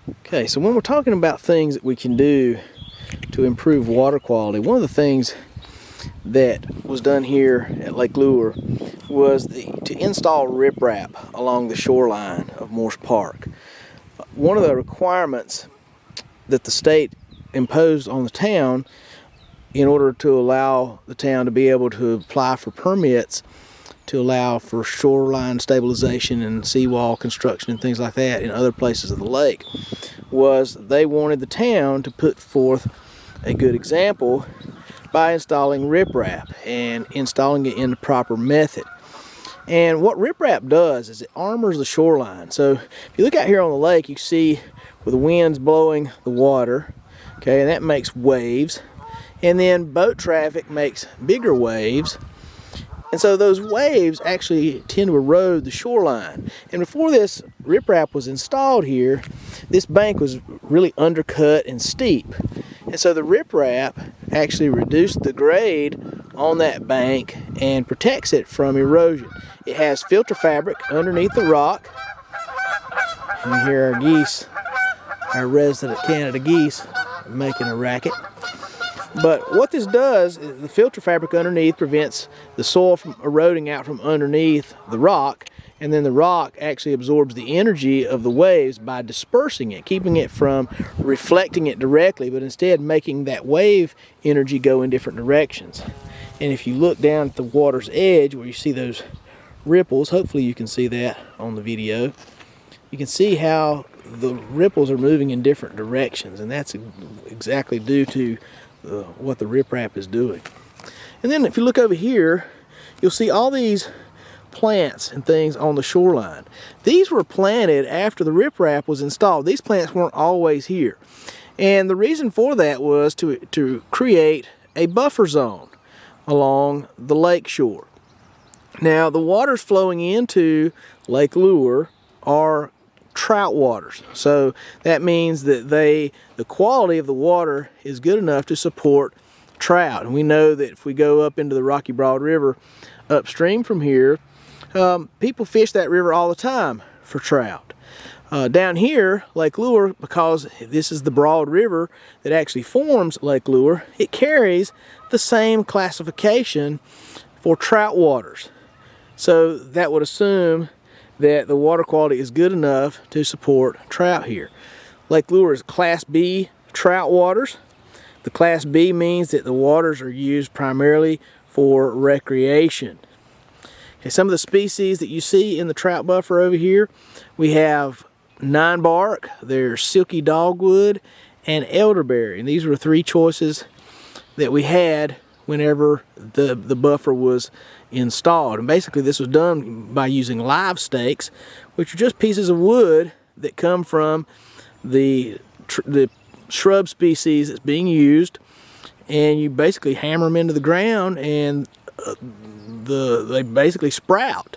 Okay, so when we're talking about things that we can do to improve water quality, one of the things that was done here at Lake Lure was to install riprap along the shoreline of Morse Park. One of the requirements that the state imposed on the town in order to allow the town to be able to apply for permits to allow for shoreline stabilization and seawall construction and things like that in other places of the lake was they wanted the town to put forth a good example by installing riprap and installing it in the proper method. And what riprap does is it armors the shoreline. So if you look out here on the lake, you see where the wind's blowing the water, okay, and that makes waves. And then boat traffic makes bigger waves. And so those waves actually tend to erode the shoreline. And before this riprap was installed here, this bank was really undercut and steep. And so the riprap actually reduced the grade on that bank and protects it from erosion. It has filter fabric underneath the rock. And you hear our geese, our resident Canada geese, making a racket. But what this does is the filter fabric underneath prevents the soil from eroding out from underneath the rock, and then the rock actually absorbs the energy of the waves by dispersing it, keeping it from reflecting it directly, but instead making that wave energy go in different directions. And if you look down at the water's edge where you see those ripples, hopefully you can see that on the video, you can see how the ripples are moving in different directions, and that's exactly due to what the riprap is doing. And then if you look over here, you'll see all these plants and things on the shoreline. These were planted after the riprap was installed. These plants weren't always here. And the reason for that was to create a buffer zone along the lake shore. Now, the waters flowing into Lake Lure are trout waters, so that means that the quality of the water is good enough to support trout. And we know that if we go up into the Rocky Broad River upstream from here, people fish that river all the time for trout. Down here, Lake Lure, because this is the broad river that actually forms Lake Lure, it carries the same classification for trout waters. So that would assume that the water quality is good enough to support trout here. Lake Lure is Class B trout waters. The Class B means that the waters are used primarily for recreation. Okay, some of the species that you see in the trout buffer over here, we have nine bark, there's silky dogwood, and elderberry. And these were three choices that we had whenever the buffer was installed. And basically this was done by using live stakes, which are just pieces of wood that come from the shrub species that's being used, and you basically hammer them into the ground and they basically sprout,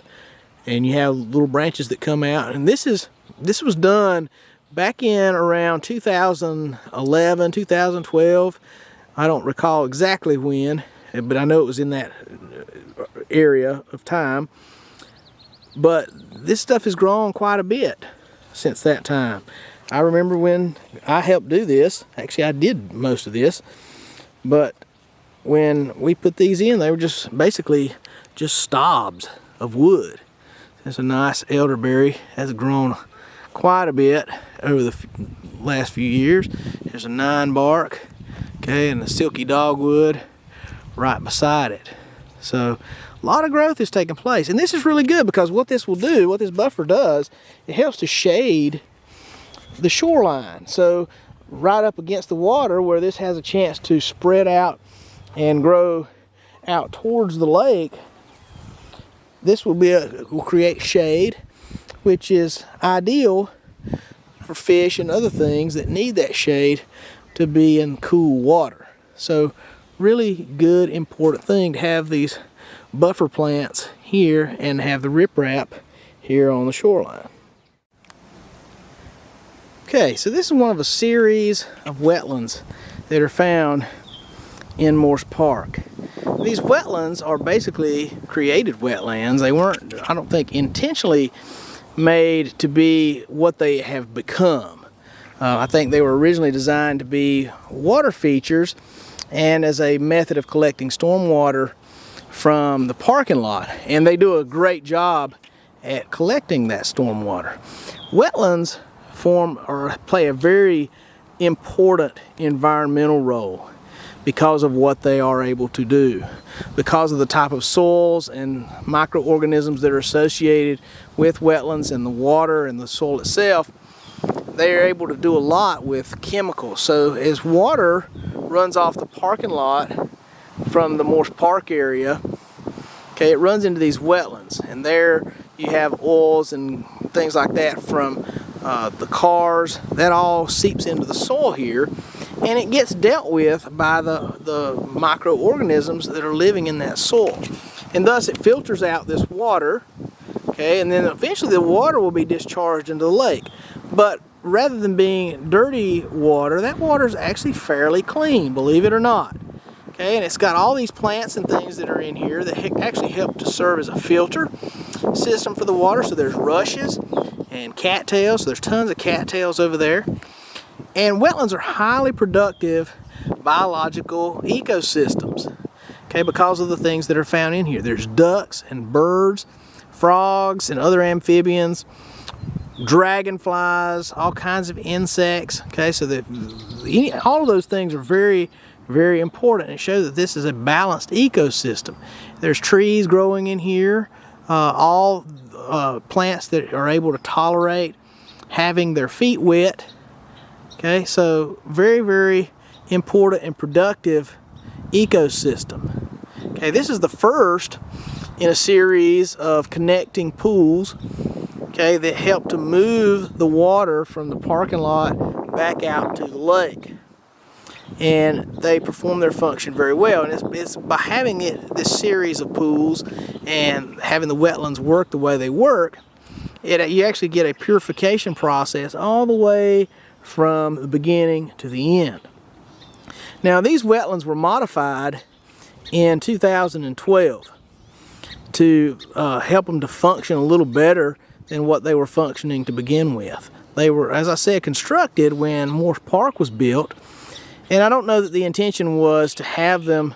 and you have little branches that come out. And this was done back in around 2011, 2012. I don't recall exactly when, but I know it was in that area of time. But this stuff has grown quite a bit since that time. I remember when I helped do this, actually I did most of this, but when we put these in, they were just basically just stobs of wood. There's a nice elderberry, has grown quite a bit over the last few years. There's a nine bark, okay, and the silky dogwood right beside it. So a lot of growth is taking place, and this is really good because what this will do, what this buffer does, it helps to shade the shoreline. So right up against the water where this has a chance to spread out and grow out towards the lake, this will create shade, which is ideal for fish and other things that need that shade to be in cool water. So really good, important thing to have these buffer plants here and have the riprap here on the shoreline. Okay, so this is one of a series of wetlands that are found in Morse Park. These wetlands are basically created wetlands. They weren't, I don't think, intentionally made to be what they have become. I think they were originally designed to be water features and as a method of collecting stormwater from the parking lot, and they do a great job at collecting that stormwater. Wetlands play a very important environmental role because of what they are able to do, because of the type of soils and microorganisms that are associated with wetlands and the water and the soil itself. They are able to do a lot with chemicals. So as water runs off the parking lot from the Morse Park area, okay, it runs into these wetlands, and there you have oils and things like that from the cars. That all seeps into the soil here, and it gets dealt with by the microorganisms that are living in that soil, and thus it filters out this water, okay, and then eventually the water will be discharged into the lake. But rather than being dirty water, that water is actually fairly clean, believe it or not. Okay, and it's got all these plants and things that are in here that actually help to serve as a filter system for the water. So there's rushes and cattails. So there's tons of cattails over there. And wetlands are highly productive biological ecosystems, okay, because of the things that are found in here. There's ducks and birds, frogs and other amphibians, dragonflies, all kinds of insects. Okay, so all of those things are very, very important. It shows that this is a balanced ecosystem. There's trees growing in here, all plants that are able to tolerate having their feet wet. Okay, so very, very important and productive ecosystem. Okay, this is the first in a series of connecting pools, okay, that help to move the water from the parking lot back out to the lake. And they perform their function very well. And it's by having this series of pools and having the wetlands work the way they work, you actually get a purification process all the way from the beginning to the end. Now, these wetlands were modified in 2012 to help them to function a little better than what they were functioning to begin with. They were, as I said, constructed when Morse Park was built, and I don't know that the intention was to have them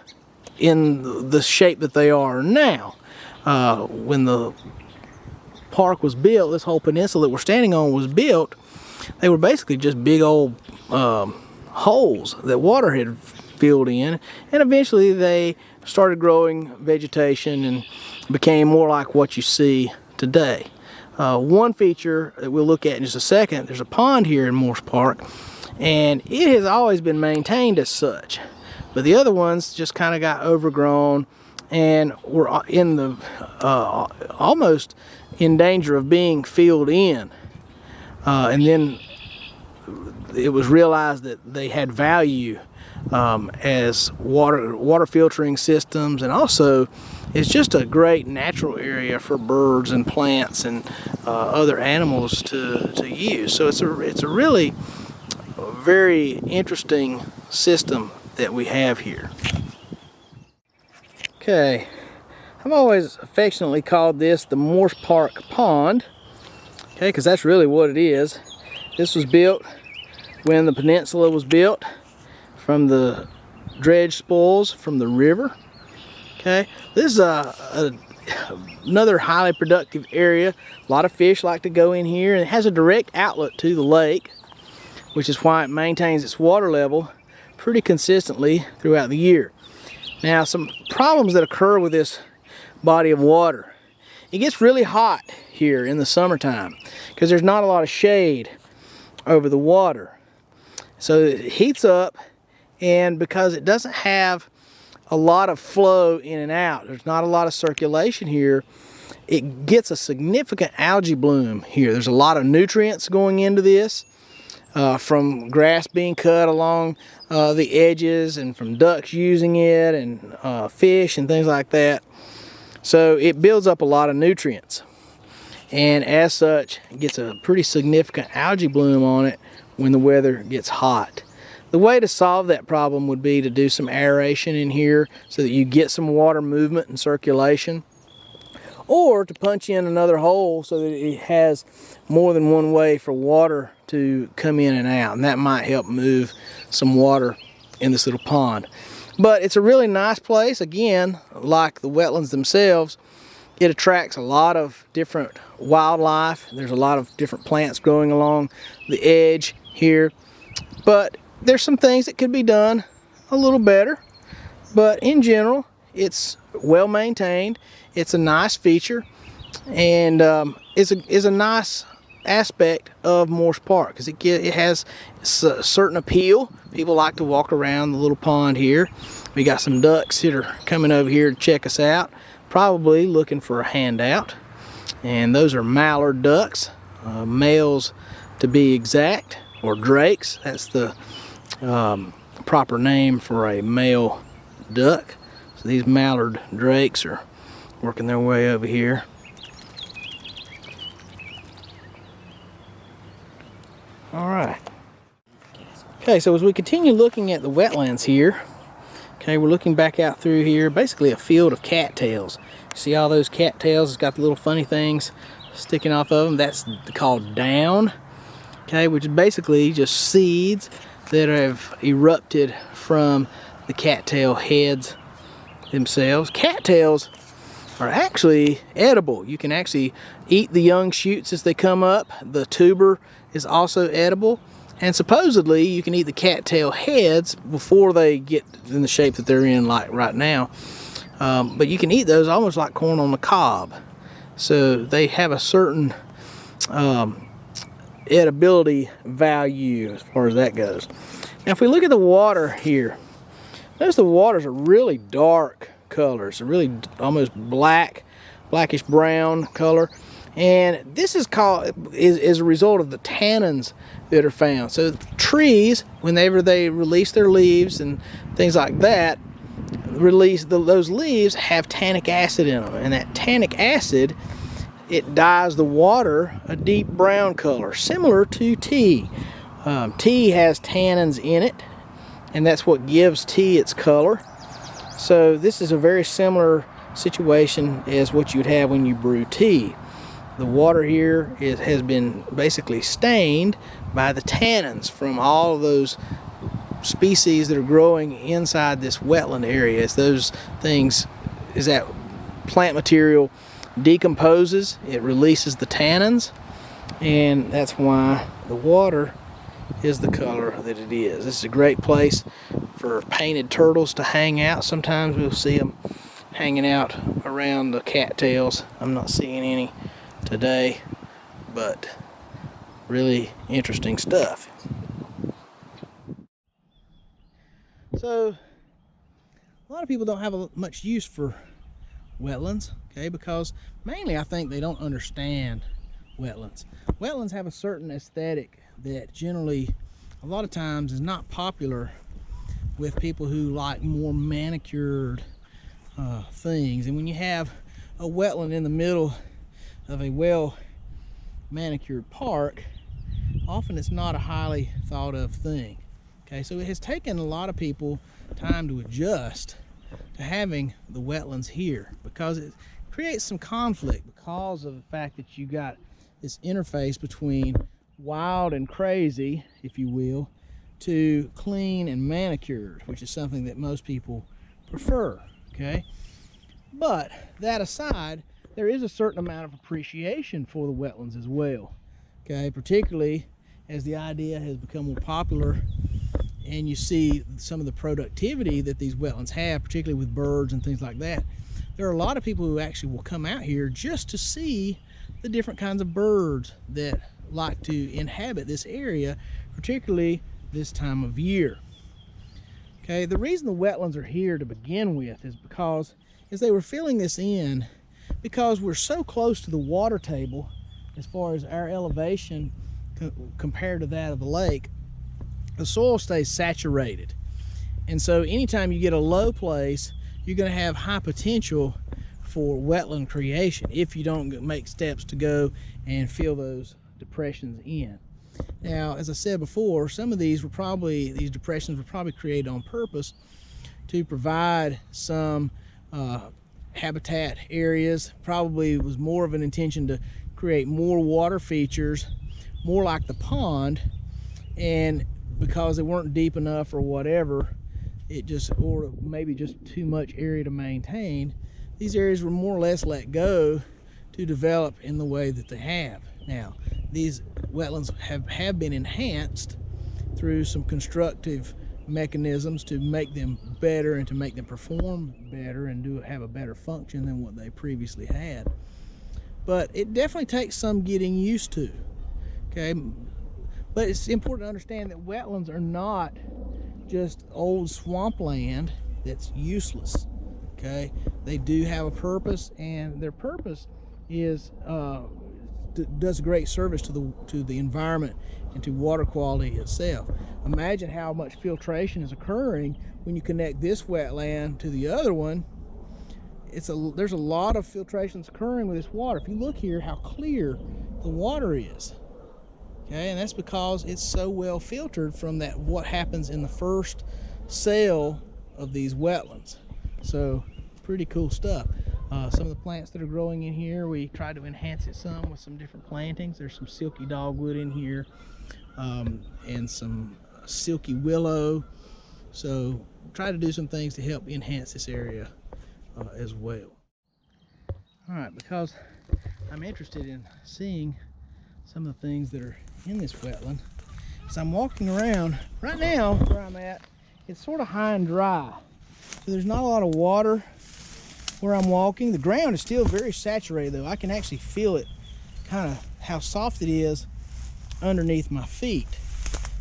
in the shape that they are now. When the park was built, this whole peninsula that we're standing on was built, they were basically just big old holes that water had filled in, and eventually they started growing vegetation and became more like what you see today. One feature that we'll look at in just a second, there's a pond here in Morse Park, and it has always been maintained as such, but the other ones just kind of got overgrown and were in the almost in danger of being filled in, and then it was realized that they had value as water filtering systems, and also it's just a great natural area for birds and plants and other animals to use. So it's a really very interesting system that we have here. Okay, I've always affectionately called this the Morse Park Pond, okay, because that's really what it is. This was built when the peninsula was built from the dredge spoils from the river. Okay, this is another highly productive area. A lot of fish like to go in here, and it has a direct outlet to the lake, which is why it maintains its water level pretty consistently throughout the year. Now, some problems that occur with this body of water. It gets really hot here in the summertime because there's not a lot of shade over the water. So it heats up, and because it doesn't have a lot of flow in and out, there's not a lot of circulation here, it gets a significant algae bloom here. There's a lot of nutrients going into this from grass being cut along the edges, and from ducks using it, and fish and things like that. So it builds up a lot of nutrients, and as such it gets a pretty significant algae bloom on it when the weather gets hot. The way to solve that problem would be to do some aeration in here so that you get some water movement and circulation. or to punch in another hole so that it has more than one way for water to come in and out, and that might help move some water in this little pond. But it's a really nice place. Again, like the wetlands themselves, it attracts a lot of different wildlife. There's a lot of different plants growing along the edge here, but there's some things that could be done a little better. But in general, it's well maintained. It's a nice feature, and is a nice aspect of Morse Park because it has a certain appeal. People like to walk around the little pond here. We got some ducks that are coming over here to check us out, probably looking for a handout. And those are mallard ducks, males to be exact, or drakes. That's the proper name for a male duck. So these mallard drakes are working their way over here. All right. Okay, so as we continue looking at the wetlands here, okay, we're looking back out through here, basically a field of cattails. See all those cattails? It's got the little funny things sticking off of them. That's called down, okay, which is basically just seeds that have erupted from the cattail heads themselves. Cattails are actually edible. You can actually eat the young shoots as they come up. The tuber is also edible, and supposedly you can eat the cattail heads before they get in the shape that they're in, like right now. But you can eat those almost like corn on the cob. So they have a certain edibility value as far as that goes. Now if we look at the water here, notice the waters are really dark colors, really almost blackish brown color, and this is is a result of the tannins that are found. So trees, whenever they release their leaves and things like that, those leaves have tannic acid in them, and that tannic acid, it dyes the water a deep brown color, similar to tea. Tea has tannins in it, and that's what gives tea its color. So this is a very similar situation as what you'd have when you brew tea. The water here has been basically stained by the tannins from all of those species that are growing inside this wetland area. As those things, as that plant material decomposes, it releases the tannins, and that's why the water is the color that it is. This is a great place for painted turtles to hang out. Sometimes we'll see them hanging out around the cattails. I'm not seeing any today, but really interesting stuff. So a lot of people don't have much use for wetlands, okay, because mainly I think they don't understand wetlands. Wetlands have a certain aesthetic that generally a lot of times is not popular with people who like more manicured things. And when you have a wetland in the middle of a well manicured park, often it's not a highly thought of thing. Okay, so it has taken a lot of people time to adjust to having the wetlands here, because it creates some conflict because of the fact that you got this interface between wild and crazy, if you will, to clean and manicured, which is something that most people prefer. Okay, but that aside, there is a certain amount of appreciation for the wetlands as well. Okay, particularly as the idea has become more popular and you see some of the productivity that these wetlands have, particularly with birds and things like that. There are a lot of people who actually will come out here just to see the different kinds of birds that like to inhabit this area, particularly this time of year. Okay, the reason the wetlands are here to begin with is because as they were filling this in, because we're so close to the water table as far as our elevation compared to that of the lake, the soil stays saturated. And so anytime you get a low place, you're going to have high potential for wetland creation if you don't make steps to go and fill those depressions in. Now, as I said before, some of these depressions were probably created on purpose to provide some habitat areas. Probably was more of an intention to create more water features, more like the pond, and because they weren't deep enough or whatever, it just, or maybe just too much area to maintain, these areas were more or less let go to develop in the way that they have. Now, these wetlands have been enhanced through some constructive mechanisms to make them better and to make them perform better and have a better function than what they previously had. But it definitely takes some getting used to, okay? But it's important to understand that wetlands are not just old swampland that's useless, okay? They do have a purpose, and their purpose is does a great service to the environment and to water quality itself. Imagine how much filtration is occurring when you connect this wetland to the other one. There's a lot of filtrations occurring with this water. If you look here how clear the water is, okay, and that's because it's so well filtered from what happens in the first cell of these wetlands. So pretty cool stuff. Some of the plants that are growing in here, we tried to enhance it some with some different plantings. There's some silky dogwood in here, and some silky willow. So try to do some things to help enhance this area as well. All right, because I'm interested in seeing some of the things that are in this wetland, so I'm walking around. Right now, where I'm at, it's sort of high and dry, so there's not a lot of water where I'm walking. The ground is still very saturated though. I can actually feel it, kind of how soft it is underneath my feet.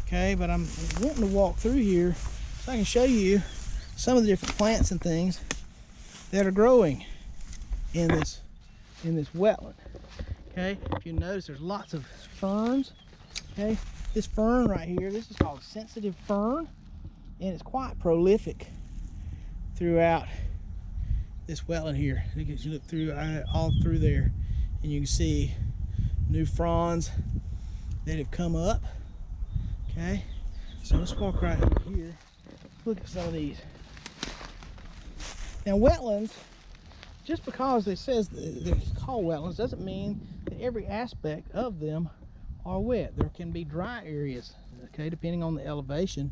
Okay, but I'm wanting to walk through here so I can show you some of the different plants and things that are growing in this wetland. Okay, if you notice, there's lots of ferns. Okay, this fern right here, this is called sensitive fern, and it's quite prolific throughout this wetland here. You look through all through there, and you can see new fronds that have come up. Okay, so let's walk right over here. Look at some of these. Now, wetlands, just because it says they're called wetlands, doesn't mean that every aspect of them are wet. There can be dry areas, okay, depending on the elevation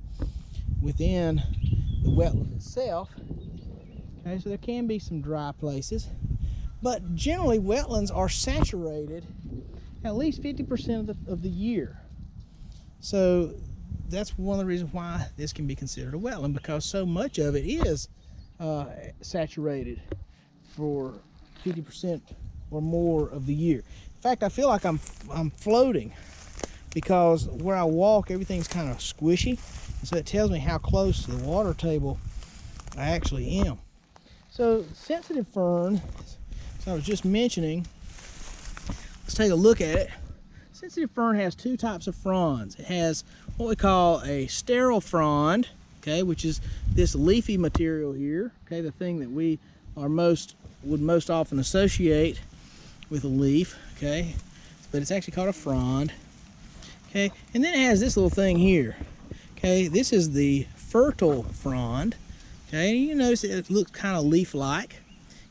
within the wetland itself. Okay, so there can be some dry places, but generally wetlands are saturated at least 50% of the year. So that's one of the reasons why this can be considered a wetland, because so much of it is saturated for 50% or more of the year. In fact, I feel like I'm floating, because where I walk, everything's kind of squishy, so it tells me how close to the water table I actually am. So sensitive fern, so I was just mentioning, let's take a look at it. Sensitive fern has two types of fronds. It has what we call a sterile frond, okay, which is this leafy material here, okay, the thing that we would most often associate with a leaf, okay, but it's actually called a frond, okay, and then it has this little thing here, okay, this is the fertile frond, okay, and you notice it looks kind of leaf-like,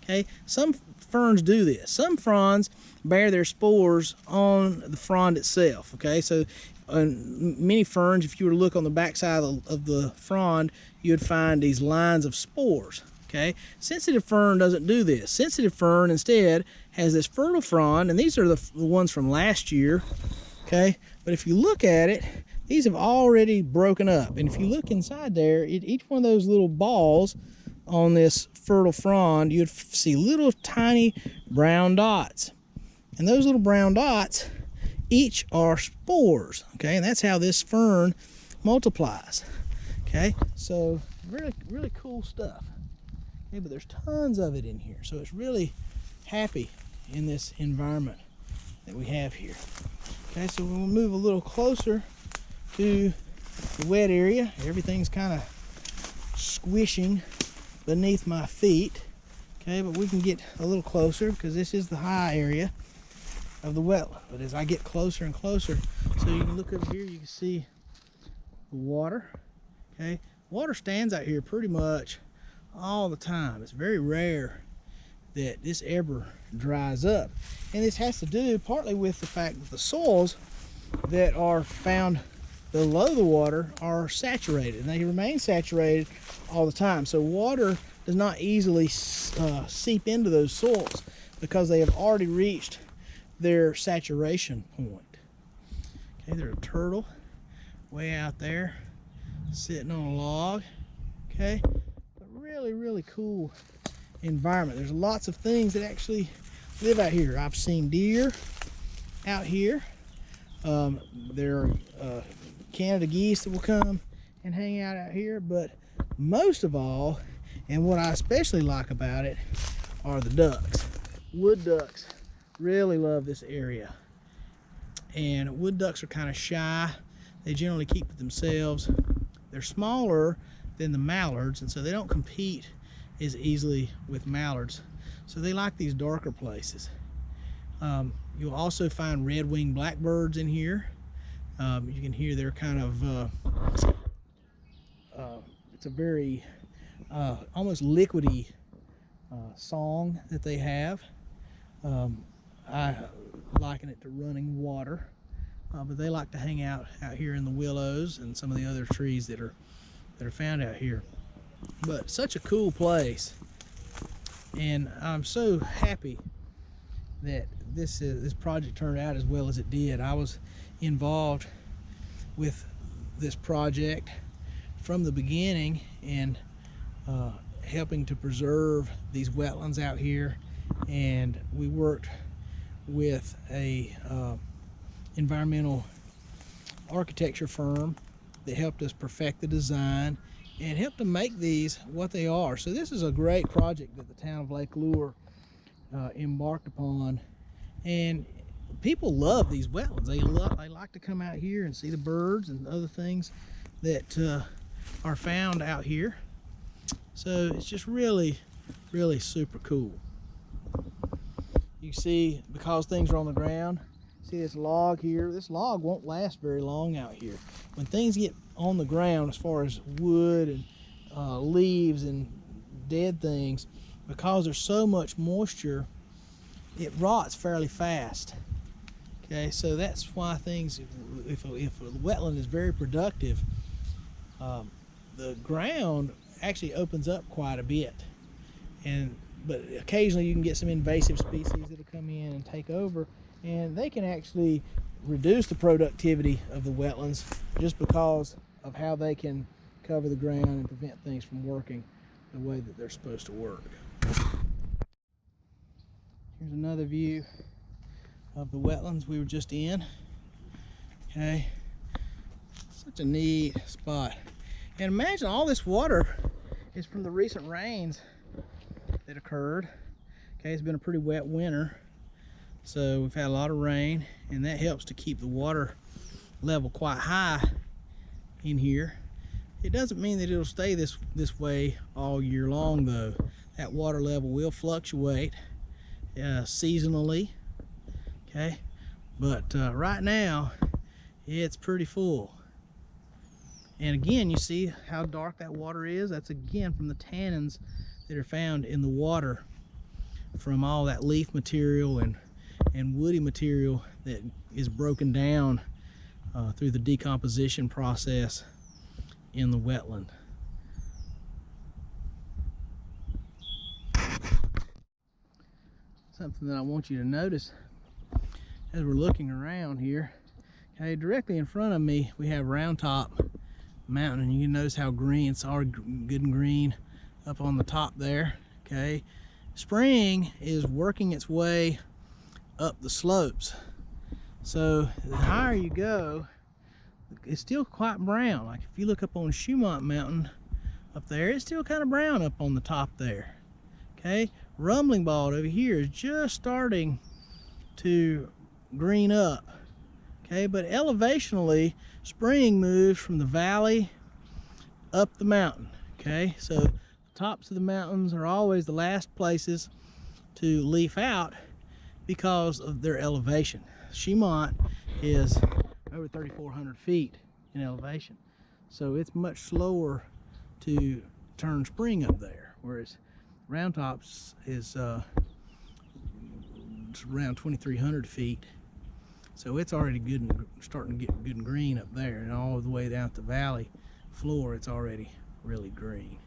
okay. Some ferns do this. Some fronds bear their spores on the frond itself, okay, so many ferns, if you were to look on the backside of the frond, you'd find these lines of spores. Okay, sensitive fern doesn't do this. Sensitive fern instead has this fertile frond, and these are the ones from last year. Okay, but if you look at it, these have already broken up, and if you look inside there, each one of those little balls on this fertile frond, you'd see little tiny brown dots, and those little brown dots each are spores. Okay, and that's how this fern multiplies. Okay, so really cool stuff. Okay, but there's tons of it in here, so it's really happy in this environment that we have here. Okay, so we'll move a little closer to the wet area. Everything's kind of squishing beneath my feet. Okay, but we can get a little closer because this is the high area of the wetland. But as I get closer and closer, so you can look over here, you can see the water. Okay, water stands out here pretty much all the time. It's very rare that this ever dries up. And this has to do partly with the fact that the soils that are found below the water are saturated, and they remain saturated all the time. So water does not easily seep into those soils because they have already reached their saturation point. Okay, there's a turtle way out there sitting on a log. Okay, but really cool environment. There's lots of things that actually live out here. I've seen deer out here. There are Canada geese that will come and hang out here, but most of all, and what I especially like about it, are the ducks. Wood ducks really love this area, and wood ducks are kind of shy. They generally keep to themselves. They're smaller than the mallards, and so they don't compete as easily with mallards, so they like these darker places. You'll also find red-winged blackbirds in here. You can hear they're kind of it's a very almost liquidy song that they have. I liken it to running water, but they like to hang out here in the willows and some of the other trees that are found out here. But such a cool place, and I'm so happy that this project turned out as well as it did. I was involved with this project from the beginning and helping to preserve these wetlands out here, and we worked with a environmental architecture firm that helped us perfect the design and helped to make these what they are. So this is a great project that the town of Lake Lure embarked upon, and people love these wetlands. They like to come out here and see the birds and other things that are found out here. So it's just really super cool. You see, because things are on the ground, see this log here? This log won't last very long out here. When things get on the ground, as far as wood and leaves and dead things, because there's so much moisture, it rots fairly fast. Okay, so that's why things, if a wetland is very productive, the ground actually opens up quite a bit. But occasionally you can get some invasive species that'll come in and take over, and they can actually reduce the productivity of the wetlands just because of how they can cover the ground and prevent things from working the way that they're supposed to work. Here's another view of the wetlands we were just in. Okay, such a neat spot. And imagine all this water is from the recent rains that occurred. Okay, it's been a pretty wet winter, so we've had a lot of rain, and that helps to keep the water level quite high in here. It doesn't mean that it'll stay this way all year long, though. That water level will fluctuate seasonally. Okay, but right now it's pretty full. And again, you see how dark that water is? That's again from the tannins that are found in the water from all that leaf material and woody material that is broken down through the decomposition process in the wetland. Something that I want you to notice as we're looking around here, okay, directly in front of me we have Round Top Mountain, and you can notice how green it's already good and green up on the top there. Okay, spring is working its way up the slopes, so the higher you go, it's still quite brown. Like if you look up on Shumont Mountain up there, it's still kind of brown up on the top there. Okay, Rumbling Bald over here is just starting to green up. Okay, but elevationally, spring moves from the valley up the mountain. Okay, so the tops of the mountains are always the last places to leaf out because of their elevation. Shumont is over 3,400 feet in elevation, so it's much slower to turn spring up there, whereas Round Tops is towards around 2,300 feet. So it's already good and starting to get good and green up there, and all the way down at the valley floor it's already really green.